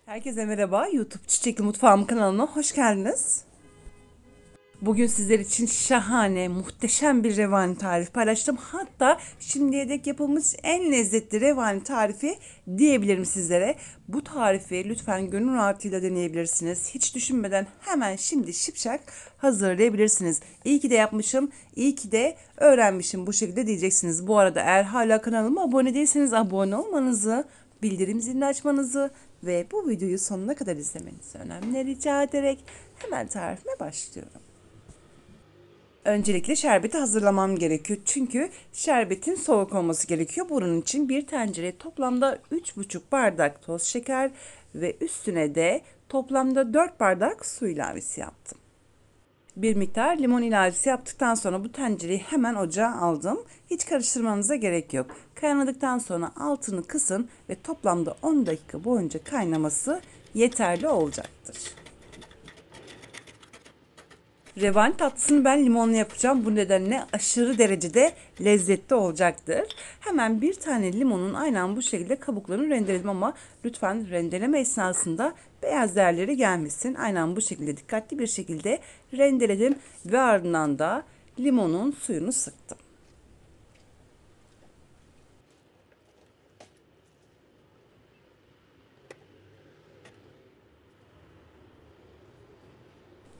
Herkese merhaba. YouTube Çiçekli Mutfağım kanalına hoş geldiniz. Bugün sizler için şahane, muhteşem bir revani tarifi paylaştım. Hatta şimdiye dek yapılmış en lezzetli revani tarifi diyebilirim sizlere. Bu tarifi lütfen gönül rahatlığıyla deneyebilirsiniz. Hiç düşünmeden hemen şimdi şipşak hazırlayabilirsiniz. İyi ki de yapmışım, iyi ki de öğrenmişim bu şekilde diyeceksiniz. Bu arada eğer hala kanalıma abone değilseniz abone olmanızı, bildirim zilini açmanızı ve bu videoyu sonuna kadar izlemenizi önemli rica ederek hemen tarifime başlıyorum. Öncelikle şerbeti hazırlamam gerekiyor. Çünkü şerbetin soğuk olması gerekiyor. Bunun için bir tencereye toplamda 3,5 bardak toz şeker ve üstüne de toplamda 4 bardak su ilavesi yaptım. Bir miktar limon ilavesi yaptıktan sonra bu tencereyi hemen ocağa aldım. Hiç karıştırmanıza gerek yok. Kaynadıktan sonra altını kısın ve toplamda 10 dakika boyunca kaynaması yeterli olacaktır. Revani tatlısını ben limonlu yapacağım. Bu nedenle aşırı derecede lezzetli olacaktır. Hemen bir tane limonun aynen bu şekilde kabuklarını rendeledim ama lütfen rendeleme esnasında beyaz yerleri gelmesin. Aynen bu şekilde dikkatli bir şekilde rendeledim ve ardından da limonun suyunu sıktım.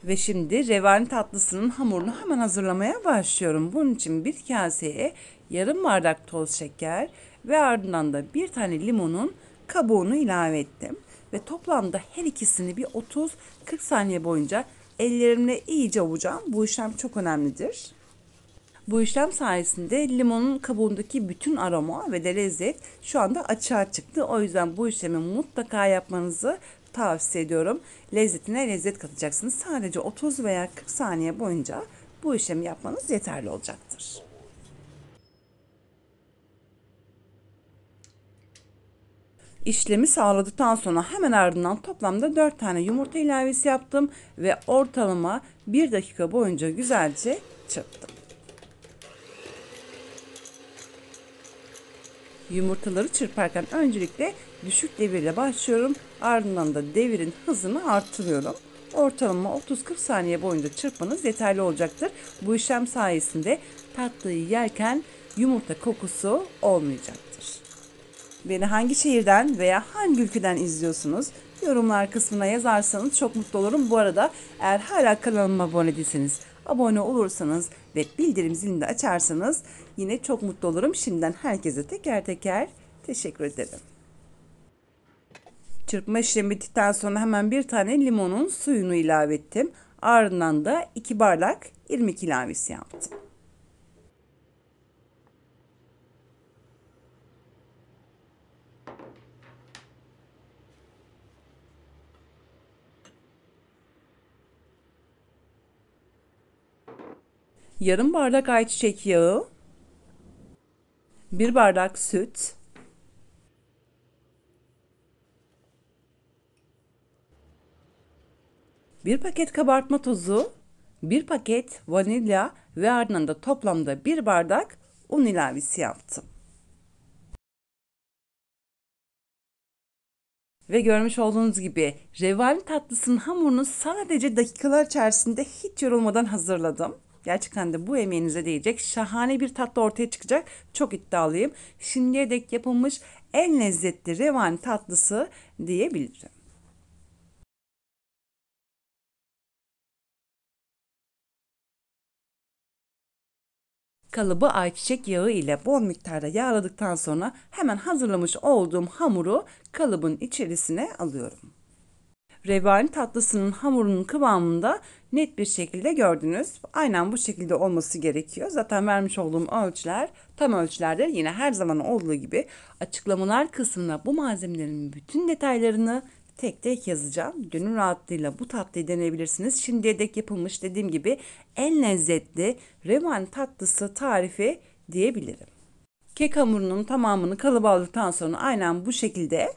Ve şimdi revani tatlısının hamurunu hemen hazırlamaya başlıyorum. Bunun için bir kaseye yarım bardak toz şeker ve ardından da bir tane limonun kabuğunu ilave ettim. Ve toplamda her ikisini bir 30-40 saniye boyunca ellerimle iyice ovacağım. Bu işlem çok önemlidir. Bu işlem sayesinde limonun kabuğundaki bütün aroma ve de lezzet şu anda açığa çıktı. O yüzden bu işlemi mutlaka yapmanızı tavsiye ediyorum. Lezzetine lezzet katacaksınız. Sadece 30 veya 40 saniye boyunca bu işlemi yapmanız yeterli olacaktır. İşlemi sağladıktan sonra hemen ardından toplamda 4 tane yumurta ilavesi yaptım ve ortalama 1 dakika boyunca güzelce çırptım. Yumurtaları çırparken öncelikle düşük devirle başlıyorum. Ardından da devirin hızını arttırıyorum. Ortalama 30-40 saniye boyunca çırpmanız yeterli olacaktır. Bu işlem sayesinde tatlıyı yerken yumurta kokusu olmayacaktır. Beni hangi şehirden veya hangi ülkeden izliyorsunuz? Yorumlar kısmına yazarsanız çok mutlu olurum. Bu arada eğer hala kanalıma abone değilseniz abone olursanız ve bildirim zilini de açarsanız yine çok mutlu olurum. Şimdiden herkese teker teker teşekkür ederim. Çırpma işlemi bittikten sonra hemen bir tane limonun suyunu ilave ettim. Ardından da 2 bardak irmik ilavesi yaptım. Yarım bardak ayçiçek yağı, 1 bardak süt, 1 paket kabartma tozu, 1 paket vanilya ve ardından da toplamda 1 bardak un ilavesi yaptım. Ve görmüş olduğunuz gibi revani tatlısının hamurunu sadece dakikalar içerisinde hiç yorulmadan hazırladım. Gerçekten de bu emeğinize değecek şahane bir tatlı ortaya çıkacak. Çok iddialıyım. Şimdiye dek yapılmış en lezzetli revani tatlısı diyebilirim. Kalıbı ayçiçek yağı ile bol miktarda yağladıktan sonra hemen hazırlamış olduğum hamuru kalıbın içerisine alıyorum. Revani tatlısının hamurunun kıvamında net bir şekilde gördünüz. Aynen bu şekilde olması gerekiyor. Zaten vermiş olduğum ölçüler tam ölçülerdir. Yine her zaman olduğu gibi açıklamalar kısmına bu malzemelerin bütün detaylarını tek tek yazacağım. Gönül rahatlığıyla bu tatlıyı deneyebilirsiniz. Şimdiye dek yapılmış dediğim gibi en lezzetli revani tatlısı tarifi diyebilirim. Kek hamurunun tamamını kalıba aldıktan sonra aynen bu şekilde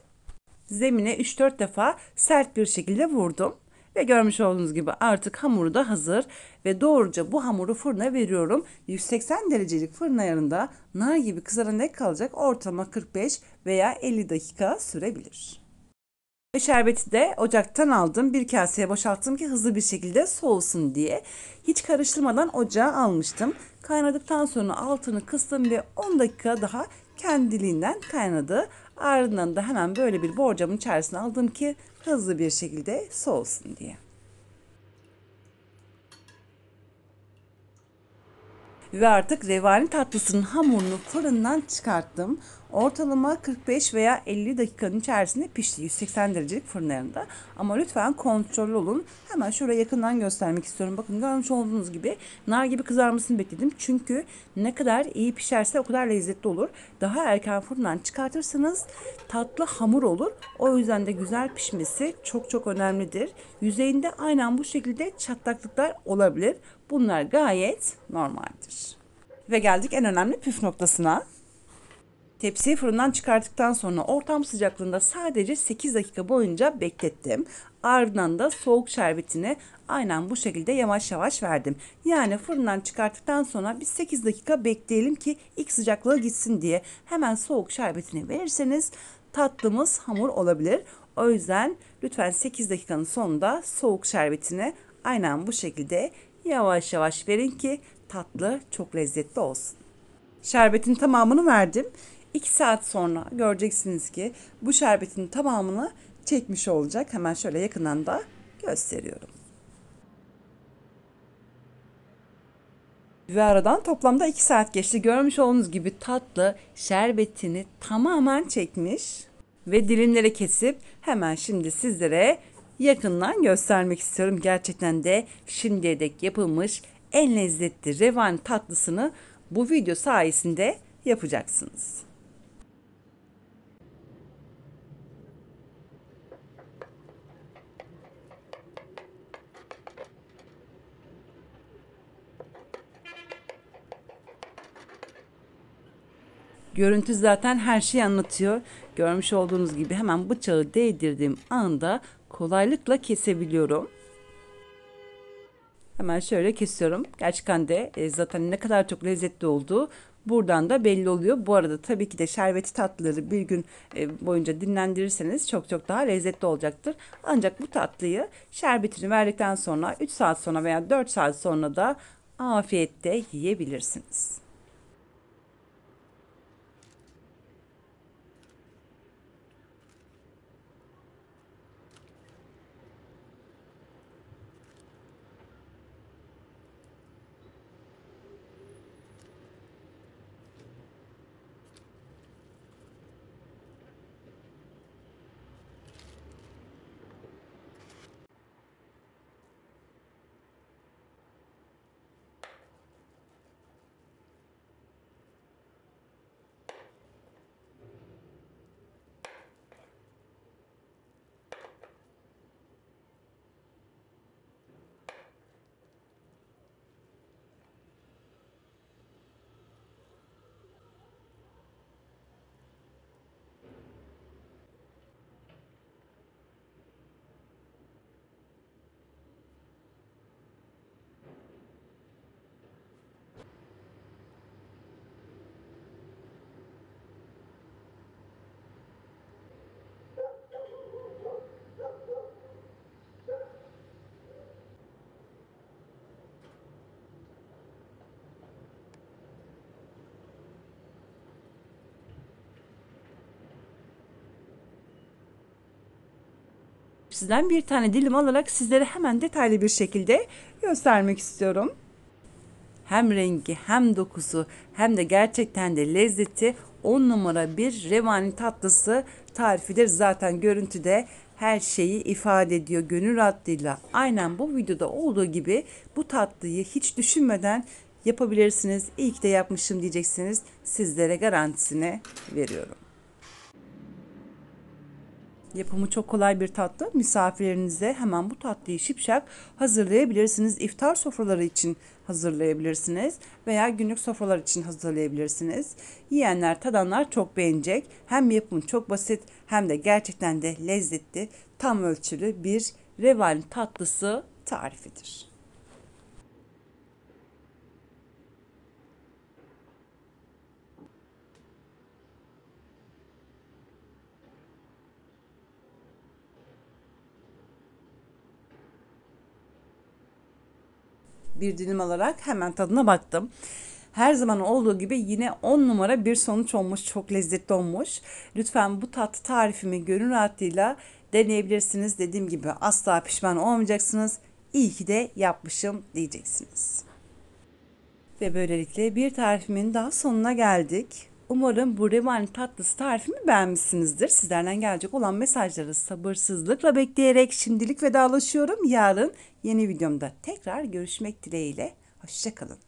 zemine 3-4 defa sert bir şekilde vurdum. Ve görmüş olduğunuz gibi artık hamuru da hazır ve doğruca bu hamuru fırına veriyorum. 180 derecelik fırın ayarında nar gibi kızarana dek kalacak, ortalama 45 veya 50 dakika sürebilir. Ve şerbeti de ocaktan aldım. Bir kaseye boşalttım ki hızlı bir şekilde soğusun diye. Hiç karıştırmadan ocağa almıştım. Kaynadıktan sonra altını kıstım ve 10 dakika daha kendiliğinden kaynadı. Ardından da hemen böyle bir borcamın içerisine aldım ki hızlı bir şekilde soğusun diye. Ve artık revani tatlısının hamurunu fırından çıkarttım. Ortalama 45 veya 50 dakikanın içerisinde pişti 180 derecelik fırınlarında. Ama lütfen kontrollü olun. Hemen şöyle yakından göstermek istiyorum. Bakın görmüş olduğunuz gibi nar gibi kızarmasını bekledim. Çünkü ne kadar iyi pişerse o kadar lezzetli olur. Daha erken fırından çıkartırsanız tatlı hamur olur. O yüzden de güzel pişmesi çok çok önemlidir. Yüzeyinde aynen bu şekilde çatlaklıklar olabilir. Bunlar gayet normaldir. Ve geldik en önemli püf noktasına. Tepsiyi fırından çıkarttıktan sonra ortam sıcaklığında sadece 8 dakika boyunca beklettim. Ardından da soğuk şerbetini aynen bu şekilde yavaş yavaş verdim. Yani fırından çıkarttıktan sonra bir 8 dakika bekleyelim ki ilk sıcaklığı gitsin diye. Hemen soğuk şerbetini verirseniz tatlımız hamur olabilir. O yüzden lütfen 8 dakikanın sonunda soğuk şerbetini aynen bu şekilde yavaş yavaş verin ki tatlı çok lezzetli olsun. Şerbetin tamamını verdim. 2 saat sonra göreceksiniz ki bu şerbetin tamamını çekmiş olacak. Hemen şöyle yakından da gösteriyorum. Ve aradan toplamda 2 saat geçti. Görmüş olduğunuz gibi tatlı şerbetini tamamen çekmiş. Ve dilimlere kesip hemen şimdi sizlere yakından göstermek istiyorum. Gerçekten de şimdiye dek yapılmış en lezzetli revani tatlısını bu video sayesinde yapacaksınız. Görüntü zaten her şeyi anlatıyor. Görmüş olduğunuz gibi hemen bıçağı değdirdiğim anda kolaylıkla kesebiliyorum. Hemen şöyle kesiyorum. Gerçekten de zaten ne kadar çok lezzetli olduğu buradan da belli oluyor. Bu arada tabii ki de şerbeti tatlıları bir gün boyunca dinlendirirseniz çok çok daha lezzetli olacaktır. Ancak bu tatlıyı şerbetini verdikten sonra 3 saat sonra veya 4 saat sonra da afiyetle yiyebilirsiniz. Sizden bir tane dilim alarak sizlere hemen detaylı bir şekilde göstermek istiyorum. Hem rengi hem dokusu hem de gerçekten de lezzeti 10 numara bir revani tatlısı tarifidir. Zaten görüntüde her şeyi ifade ediyor gönül rahatlığıyla. Aynen bu videoda olduğu gibi bu tatlıyı hiç düşünmeden yapabilirsiniz. İyi ki de yapmışım diyeceksiniz. Sizlere garantisini veriyorum. Yapımı çok kolay bir tatlı. Misafirlerinize hemen bu tatlıyı şipşak hazırlayabilirsiniz. İftar sofraları için hazırlayabilirsiniz veya günlük sofralar için hazırlayabilirsiniz. Yiyenler, tadanlar çok beğenecek. Hem yapımı çok basit hem de gerçekten de lezzetli, tam ölçülü bir revani tatlısı tarifidir. bir dilim alarak hemen tadına baktım. Her zaman olduğu gibi yine 10 numara bir sonuç olmuş. Çok lezzetli olmuş. Lütfen bu tatlı tarifimi gönül rahatlığıyla deneyebilirsiniz. Dediğim gibi asla pişman olmayacaksınız. İyi ki de yapmışım diyeceksiniz. Ve böylelikle bir tarifimin daha sonuna geldik. Umarım bu revani tatlısı tarifimi beğenmişsinizdir. Sizlerden gelecek olan mesajları sabırsızlıkla bekleyerek şimdilik vedalaşıyorum. Yarın yeni videomda tekrar görüşmek dileğiyle. Hoşça kalın.